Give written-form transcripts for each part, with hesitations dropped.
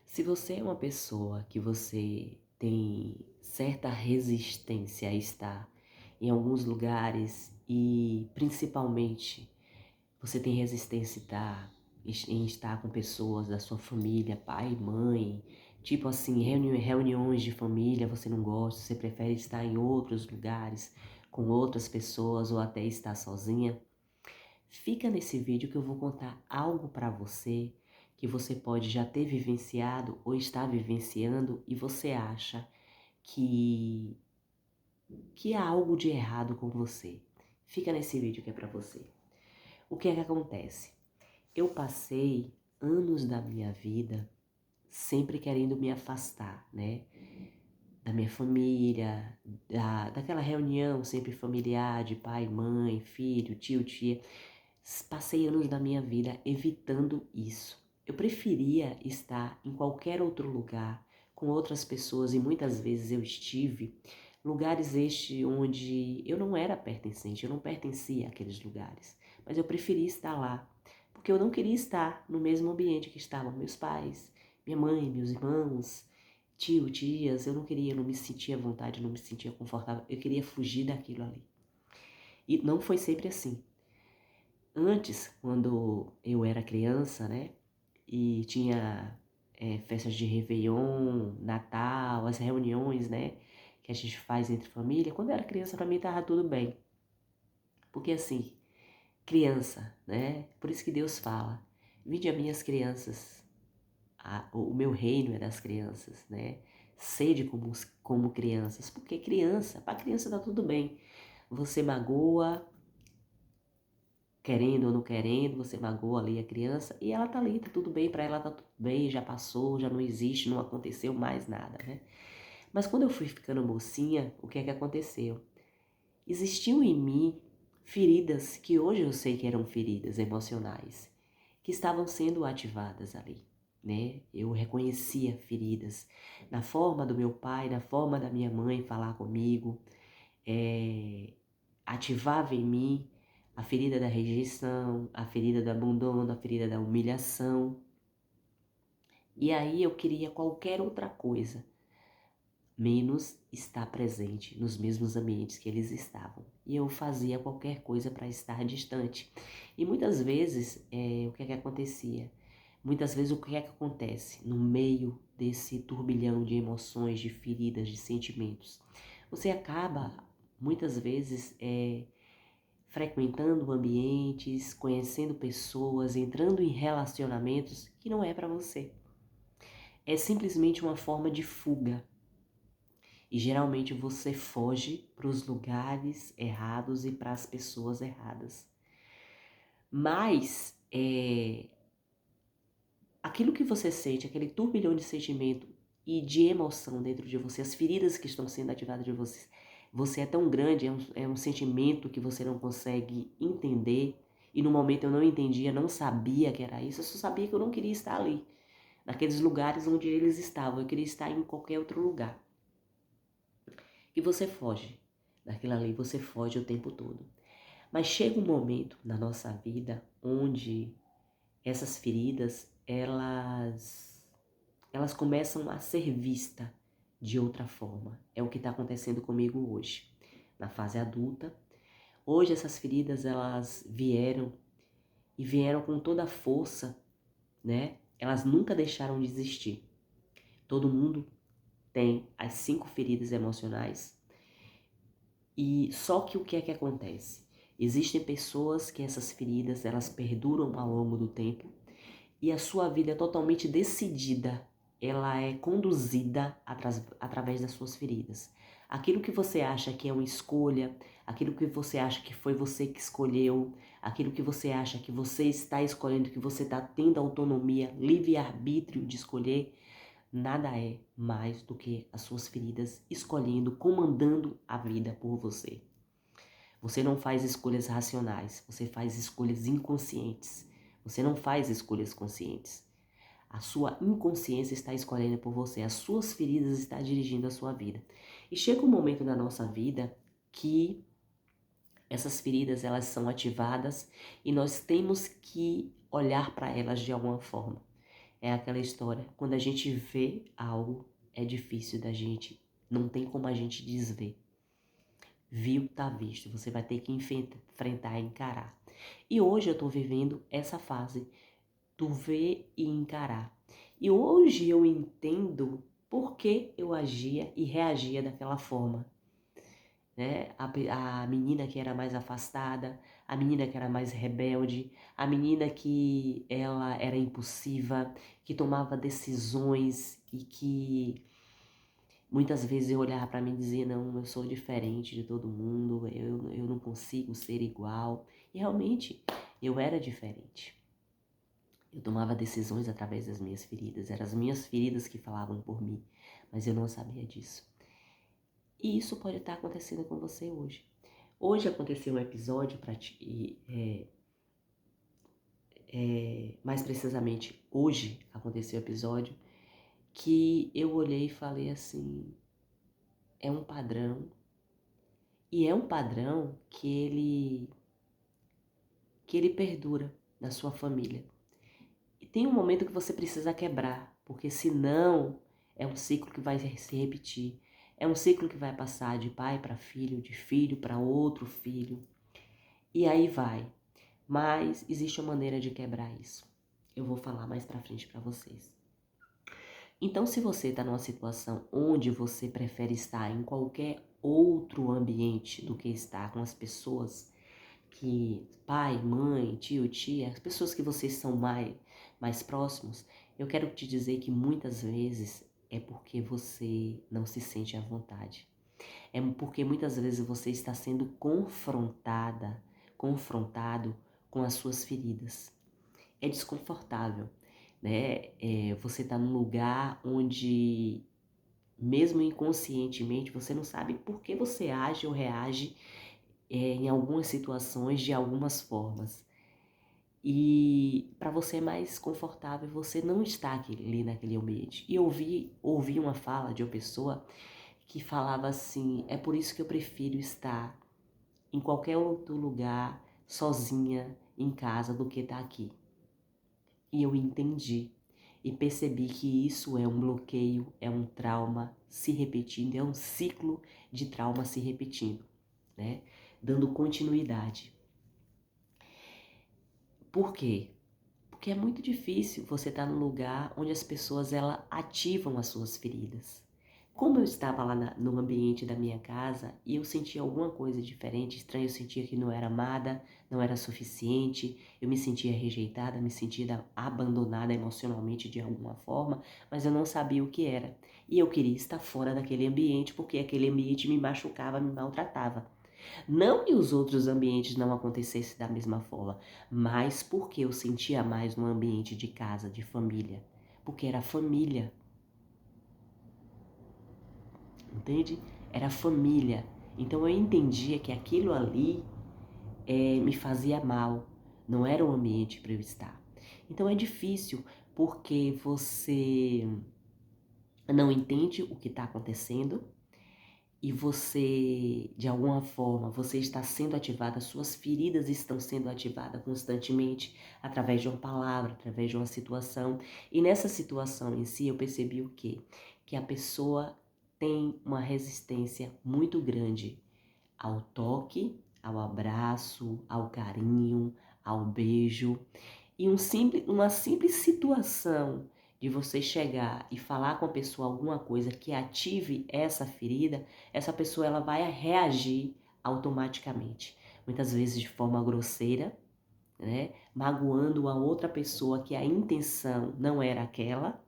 Se você é uma pessoa que você tem certa resistência a estar em alguns lugares e principalmente você tem resistência em estar com pessoas da sua família, pai, mãe, tipo assim, reuniões de família você não gosta, você prefere estar em outros lugares com outras pessoas ou até estar sozinha, fica nesse vídeo que eu vou contar algo para você que você pode já ter vivenciado ou está vivenciando e você acha que, que há algo de errado com você. Fica nesse vídeo que é para você. O que é que acontece? Eu passei anos da minha vida sempre querendo me afastar, né? Da minha família, daquela reunião sempre familiar de pai, mãe, filho, tio, tia. Passei anos da minha vida evitando isso. Eu preferia estar em qualquer outro lugar, com outras pessoas, e muitas vezes eu estive lugares onde eu não era pertencente, eu não pertencia àqueles lugares, mas eu preferia estar lá, porque eu não queria estar no mesmo ambiente que estavam meus pais, minha mãe, meus irmãos, tio, tias. Eu não queria, eu não me sentia à vontade, eu não me sentia confortável, eu queria fugir daquilo ali. E não foi sempre assim. Antes, quando eu era criança, né, e tinha festas de Réveillon, Natal, as reuniões, né, que a gente faz entre família, quando eu era criança pra mim tava tudo bem. Porque assim, criança, né, por isso que Deus fala, vinde a minhas crianças, o meu reino é das crianças, né, sede como crianças, porque criança, pra criança tá tudo bem. Você magoa, querendo ou não querendo, você magoa ali a criança e ela tá ali, tá tudo bem, pra ela tá tudo bem, já passou, já não existe, não aconteceu mais nada, né? Mas quando eu fui ficando mocinha, o que é que aconteceu? Existiam em mim feridas que hoje eu sei que eram feridas emocionais, que estavam sendo ativadas ali, né? Eu reconhecia feridas na forma do meu pai, na forma da minha mãe falar comigo, é, ativava em mim a ferida da rejeição, a ferida do abandono, a ferida da humilhação. E aí eu queria qualquer outra coisa, menos estar presente nos mesmos ambientes que eles estavam. E eu fazia qualquer coisa para estar distante. E muitas vezes, o que é que acontecia? Muitas vezes o que é que acontece no meio desse turbilhão de emoções, de feridas, de sentimentos? Você acaba, muitas vezes, frequentando ambientes, conhecendo pessoas, entrando em relacionamentos que não é para você. É simplesmente uma forma de fuga. E geralmente você foge para os lugares errados e para as pessoas erradas. Mas aquilo que você sente, aquele turbilhão de sentimento e de emoção dentro de você, as feridas que estão sendo ativadas de você, você é tão grande, é um sentimento que você não consegue entender. E no momento eu não entendia, não sabia que era isso, eu só sabia que eu não queria estar ali, naqueles lugares onde eles estavam, eu queria estar em qualquer outro lugar. E você foge daquilo ali, você foge o tempo todo. Mas chega um momento na nossa vida onde essas feridas, elas começam a ser vistas de outra forma. É o que está acontecendo comigo hoje, na fase adulta. Hoje essas feridas, elas vieram e vieram com toda a força, né? Elas nunca deixaram de existir. Todo mundo tem as 5 feridas emocionais. E só que o que é que acontece? Existem pessoas que essas feridas, elas perduram ao longo do tempo e a sua vida é totalmente decidida, ela é conduzida através das suas feridas. Aquilo que você acha que é uma escolha, aquilo que você acha que foi você que escolheu, aquilo que você acha que você está escolhendo, que você está tendo autonomia, livre-arbítrio de escolher, nada é mais do que as suas feridas escolhendo, comandando a vida por você. Você não faz escolhas racionais, você faz escolhas inconscientes. Você não faz escolhas conscientes. A sua inconsciência está escolhendo por você, as suas feridas estão dirigindo a sua vida. E chega um momento na nossa vida que essas feridas, elas são ativadas e nós temos que olhar para elas de alguma forma. É aquela história, quando a gente vê algo, é difícil da gente, não tem como a gente desver. Viu, tá visto, você vai ter que enfrentar e encarar. E hoje eu tô vivendo essa fase do ver e encarar. E hoje eu entendo por que eu agia e reagia daquela forma, né? A menina que era mais afastada, a menina que era mais rebelde, a menina que ela era impulsiva, que tomava decisões e que muitas vezes eu olhava para mim e dizia, não, eu sou diferente de todo mundo, eu não consigo ser igual. E realmente eu era diferente. Eu tomava decisões através das minhas feridas, eram as minhas feridas que falavam por mim, mas eu não sabia disso. E isso pode estar acontecendo com você hoje. Hoje aconteceu um episódio para ti, mais precisamente hoje aconteceu um episódio que eu olhei e falei assim, é um padrão, e é um padrão que ele perdura na sua família. E tem um momento que você precisa quebrar, porque senão é um ciclo que vai se repetir. É um ciclo que vai passar de pai para filho, de filho para outro filho. E aí vai. Mas existe uma maneira de quebrar isso. Eu vou falar mais pra frente para vocês. Então, se você está numa situação onde você prefere estar em qualquer outro ambiente do que estar com as pessoas que pai, mãe, tio, tia, as pessoas que vocês são mais próximos, eu quero te dizer que muitas vezes é porque você não se sente à vontade. É porque muitas vezes você está sendo confrontado com as suas feridas. É desconfortável, né? Você está num lugar onde, mesmo inconscientemente, você não sabe por que você age ou reage em algumas situações de algumas formas. E para você é mais confortável você não estar ali naquele ambiente. E ouvi uma fala de uma pessoa que falava assim, é por isso que eu prefiro estar em qualquer outro lugar, sozinha, em casa, do que estar aqui. E eu entendi e percebi que isso é um bloqueio, é um trauma se repetindo, é um ciclo de trauma se repetindo, né? Dando continuidade. Por quê? Porque é muito difícil você estar num lugar onde as pessoas ativam as suas feridas. Como eu estava lá no ambiente da minha casa e eu sentia alguma coisa diferente, estranha, eu sentia que não era amada, não era suficiente, eu me sentia rejeitada, me sentia abandonada emocionalmente de alguma forma, mas eu não sabia o que era. E eu queria estar fora daquele ambiente porque aquele ambiente me machucava, me maltratava. Não que os outros ambientes não acontecessem da mesma forma, mas porque eu sentia mais no ambiente de casa, de família. Porque era família, entende? Era família. Então eu entendia que aquilo ali me fazia mal, não era o ambiente para eu estar. Então é difícil porque você não entende o que está acontecendo, e você, de alguma forma, você está sendo ativada, suas feridas estão sendo ativadas constantemente através de uma palavra, através de uma situação. E nessa situação em si, eu percebi o quê? Que a pessoa tem uma resistência muito grande ao toque, ao abraço, ao carinho, ao beijo. E uma simples situação de você chegar e falar com a pessoa alguma coisa que ative essa ferida, essa pessoa ela vai reagir automaticamente. Muitas vezes de forma grosseira, né? Magoando a outra pessoa que a intenção não era aquela,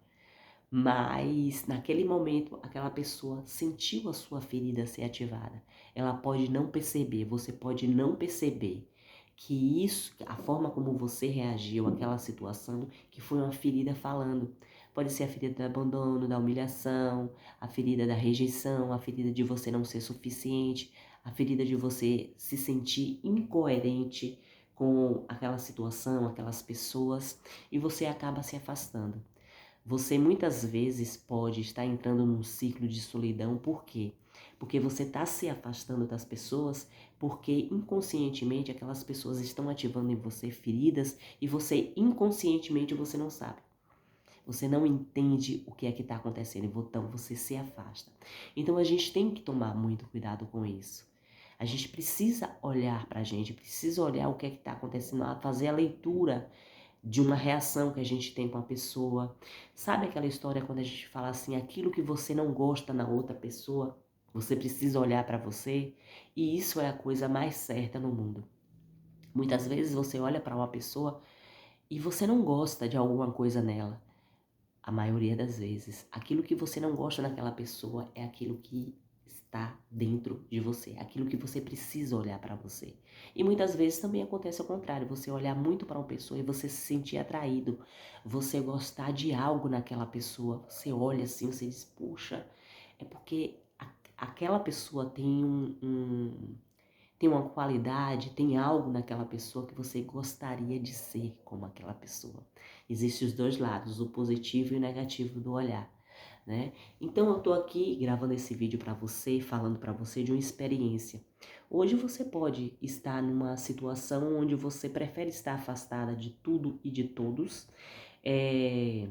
mas naquele momento aquela pessoa sentiu a sua ferida ser ativada. Ela pode não perceber, você pode não perceber que isso, a forma como você reagiu àquela situação, que foi uma ferida falando. Pode ser a ferida do abandono, da humilhação, a ferida da rejeição, a ferida de você não ser suficiente, a ferida de você se sentir incoerente com aquela situação, aquelas pessoas, e você acaba se afastando. Você muitas vezes pode estar entrando num ciclo de solidão, por quê? Porque você está se afastando das pessoas, porque inconscientemente aquelas pessoas estão ativando em você feridas e você inconscientemente você não sabe. você não entende o que é que está acontecendo, então você se afasta. Então a gente tem que tomar muito cuidado com isso. A gente precisa olhar para a gente, precisa olhar o que é que está acontecendo, fazer a leitura de uma reação que a gente tem com a pessoa. Sabe aquela história quando a gente fala assim, aquilo que você não gosta na outra pessoa, você precisa olhar para você? E isso é a coisa mais certa no mundo. Muitas vezes você olha para uma pessoa e você não gosta de alguma coisa nela. A maioria das vezes, aquilo que você não gosta naquela pessoa é aquilo que está dentro de você, aquilo que você precisa olhar para você. E muitas vezes também acontece ao contrário, você olhar muito para uma pessoa e você se sentir atraído, você gostar de algo naquela pessoa, você olha assim, você diz, puxa, é porque aquela pessoa tem uma qualidade, tem algo naquela pessoa que você gostaria de ser como aquela pessoa. Existem os dois lados, o positivo e o negativo do olhar, né? Então eu tô aqui gravando esse vídeo para você, falando para você de uma experiência. Hoje você pode estar numa situação onde você prefere estar afastada de tudo e de todos, e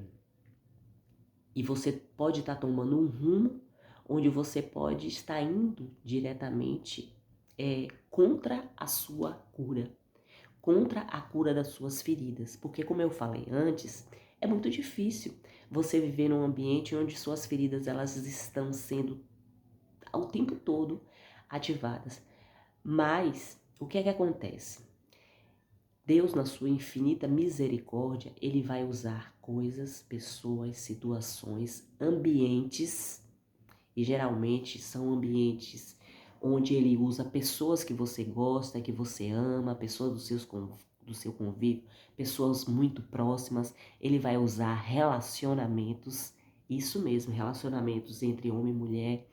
você pode estar tomando um rumo onde você pode estar indo diretamente contra a sua cura, contra a cura das suas feridas. Porque, como eu falei antes, é muito difícil você viver num ambiente onde suas feridas elas estão sendo ao tempo todo ativadas. Mas, o que é que acontece? Deus, na sua infinita misericórdia, Ele vai usar coisas, pessoas, situações, ambientes, e geralmente são ambientes onde Ele usa pessoas que você gosta, que você ama, pessoas do seu convívio, pessoas muito próximas. Ele vai usar relacionamentos, isso mesmo, relacionamentos entre homem e mulher,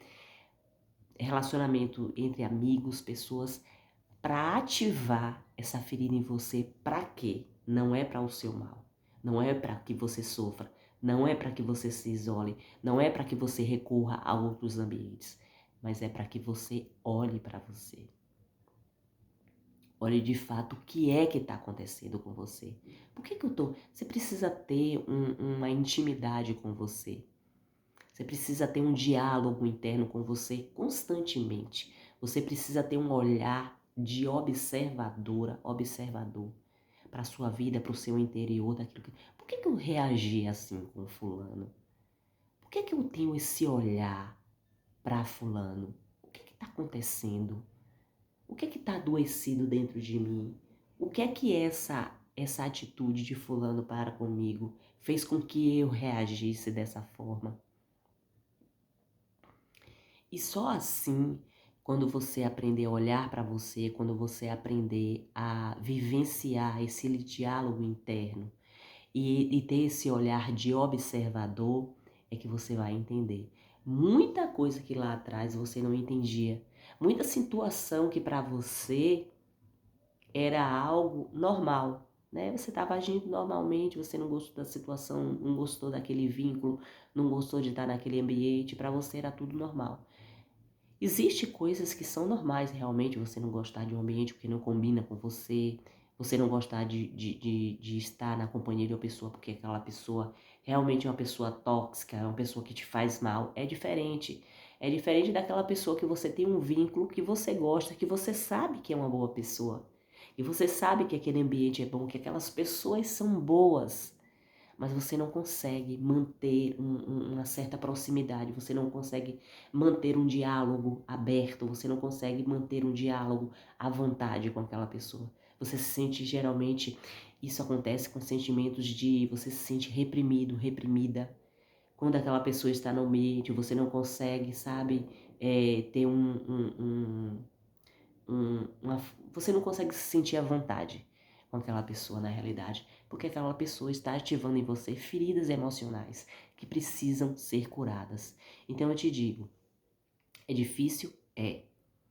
relacionamento entre amigos, pessoas, para ativar essa ferida em você. Para quê? Não é para o seu mal, não é para que você sofra, não é para que você se isole, não é para que você recorra a outros ambientes, mas é para que você olhe para você. Olhe de fato o que é que está acontecendo com você. Por que eu tô? Você precisa ter uma intimidade com você. Você precisa ter um diálogo interno com você constantemente. Você precisa ter um olhar de observador para a sua vida, para o seu interior, daquilo que... Por que eu reagi assim com fulano? Por que eu tenho esse olhar para fulano? O que está acontecendo? O que está adoecido dentro de mim? O que é que essa atitude de fulano para comigo fez com que eu reagisse dessa forma? E só assim, quando você aprender a olhar para você, quando você aprender a vivenciar esse diálogo interno e ter esse olhar de observador, é que você vai entender. Muita coisa que lá atrás você não entendia, muita situação que para você era algo normal, né? Você estava agindo normalmente, você não gostou da situação, não gostou daquele vínculo, não gostou de estar naquele ambiente, para você era tudo normal. Existem coisas que são normais realmente, você não gostar de um ambiente porque não combina com você, você não gostar de estar na companhia de uma pessoa porque aquela pessoa realmente é uma pessoa tóxica, é uma pessoa que te faz mal, é diferente. É diferente daquela pessoa que você tem um vínculo, que você gosta, que você sabe que é uma boa pessoa. E você sabe que aquele ambiente é bom, que aquelas pessoas são boas, mas você não consegue manter uma certa proximidade, você não consegue manter um diálogo aberto, você não consegue manter um diálogo à vontade com aquela pessoa. Você se sente geralmente, isso acontece com sentimentos de, você se sente reprimido, reprimida. Quando aquela pessoa está no ambiente, você não consegue, sabe, ter uma, você não consegue se sentir à vontade com aquela pessoa na realidade, porque aquela pessoa está ativando em você feridas emocionais que precisam ser curadas. Então eu te digo, é difícil? É,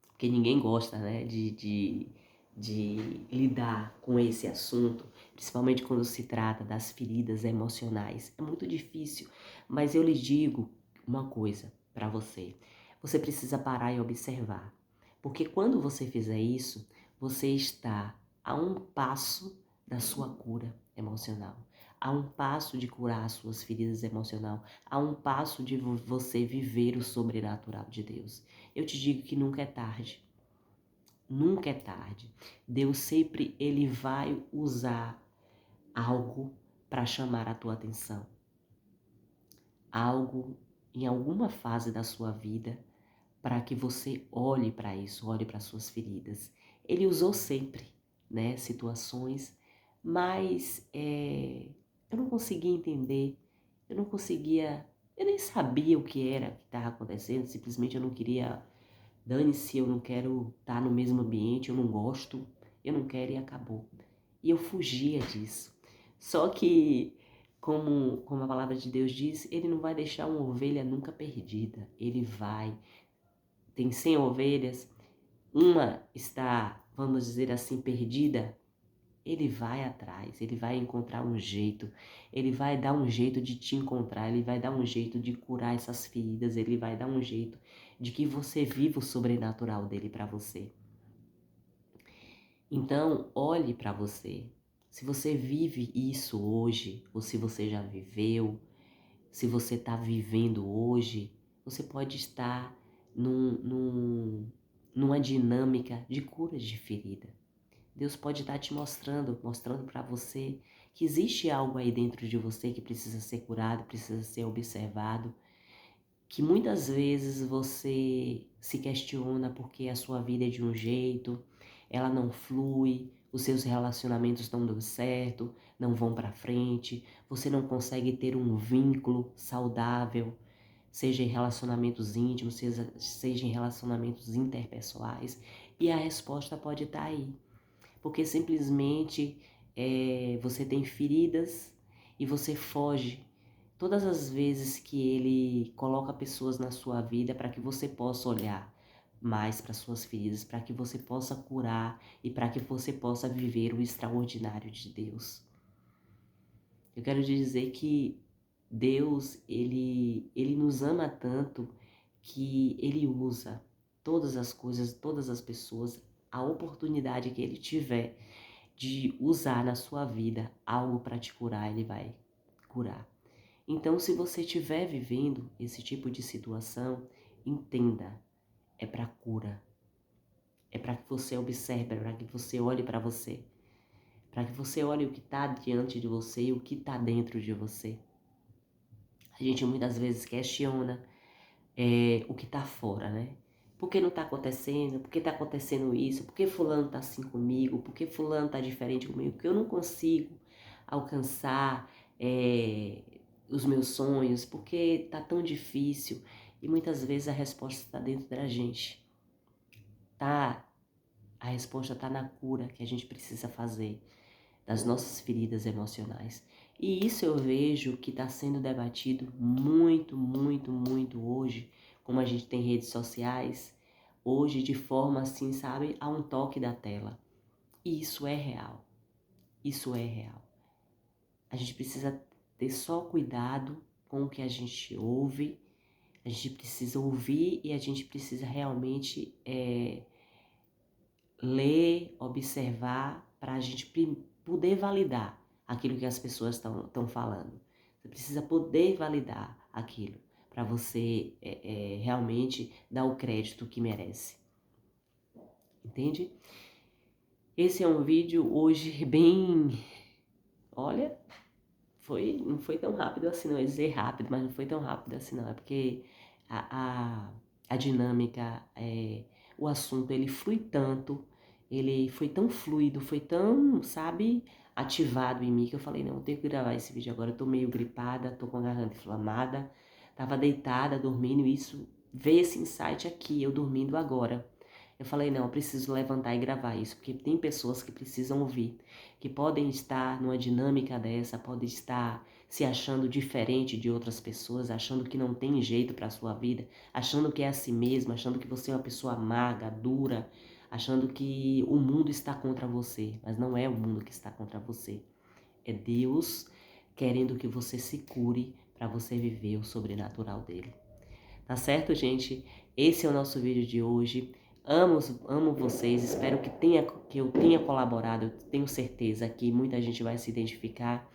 porque ninguém gosta, né, de lidar com esse assunto, principalmente quando se trata das feridas emocionais. É muito difícil, mas eu lhe digo uma coisa para você. Você precisa parar e observar, porque quando você fizer isso, você está a um passo da sua cura emocional, a um passo de curar as suas feridas emocionais, a um passo de você viver o sobrenatural de Deus. Eu te digo que nunca é tarde. Nunca é tarde. Deus sempre ele vai usar algo para chamar a tua atenção. Algo em alguma fase da sua vida para que você olhe para isso, olhe para suas feridas. Ele usou sempre, né, situações, mas eu não conseguia entender, eu nem sabia o que era que estava acontecendo, simplesmente eu não queria, dane-se, eu não quero estar no mesmo ambiente, eu não gosto, eu não quero e acabou. E eu fugia disso. Só que, como a palavra de Deus diz, ele não vai deixar uma ovelha nunca perdida. Tem 100 ovelhas, uma está, vamos dizer assim, perdida, ele vai atrás, ele vai encontrar um jeito, ele vai dar um jeito de te encontrar, ele vai dar um jeito de curar essas feridas, ele vai dar um jeito de que você viva o sobrenatural dele para você. Então, olhe para você. Se você vive isso hoje, ou se você já viveu, se você está vivendo hoje, você pode estar numa dinâmica de cura de ferida. Deus pode estar te mostrando para você que existe algo aí dentro de você que precisa ser curado, precisa ser observado, que muitas vezes você se questiona porque a sua vida é de um jeito, ela não flui, os seus relacionamentos não dão certo, não vão para frente, você não consegue ter um vínculo saudável, seja em relacionamentos íntimos, seja em relacionamentos interpessoais, e a resposta pode estar aí, porque simplesmente você tem feridas e você foge todas as vezes que ele coloca pessoas na sua vida para que você possa olhar mais para suas feridas, para que você possa curar e para que você possa viver o extraordinário de Deus. Eu quero te dizer que Deus, ele nos ama tanto que ele usa todas as coisas, todas as pessoas, a oportunidade que ele tiver de usar na sua vida algo para te curar, ele vai curar. Então, se você estiver vivendo esse tipo de situação, entenda, é para cura. É para que você observe, é para que você olhe para você. Para que você olhe o que está diante de você e o que está dentro de você. A gente muitas vezes questiona o que está fora, né? Por que não está acontecendo? Por que está acontecendo isso? Por que fulano está assim comigo? Por que fulano está diferente comigo? Porque eu não consigo alcançar os meus sonhos? Porque está tão difícil? E muitas vezes a resposta está dentro da gente. A resposta está na cura que a gente precisa fazer das nossas feridas emocionais. E isso eu vejo que está sendo debatido muito, muito, muito hoje, como a gente tem redes sociais, hoje de forma assim, sabe, a um toque da tela. E isso é real. Isso é real. A gente precisa ter só cuidado com o que a gente ouve, a gente precisa ouvir e a gente precisa realmente ler, observar, para a gente poder validar aquilo que as pessoas estão falando. Você precisa poder validar aquilo para você realmente dar o crédito que merece. Entende? Esse é um vídeo hoje bem... Olha, não foi tão rápido assim não. Eu ia dizer rápido, mas não foi tão rápido assim não. É porque a dinâmica, o assunto, ele flui tanto, ele foi tão fluido, foi tão, sabe, ativado em mim, que eu falei, não, eu tenho que gravar esse vídeo agora. Eu tô meio gripada, tô com a garganta inflamada, tava deitada, dormindo, e isso veio esse insight aqui, eu dormindo agora. Eu falei, não, eu preciso levantar e gravar isso, porque tem pessoas que precisam ouvir, que podem estar numa dinâmica dessa, podem estar se achando diferente de outras pessoas, achando que não tem jeito para a sua vida, achando que é assim mesmo, achando que você é uma pessoa amarga, dura, achando que o mundo está contra você, mas não é o mundo que está contra você. É Deus querendo que você se cure para você viver o sobrenatural dele. Tá certo, gente? Esse é o nosso vídeo de hoje. Amo vocês, espero que eu tenha colaborado, eu tenho certeza que muita gente vai se identificar.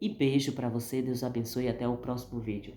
E beijo para você, Deus abençoe e até o próximo vídeo.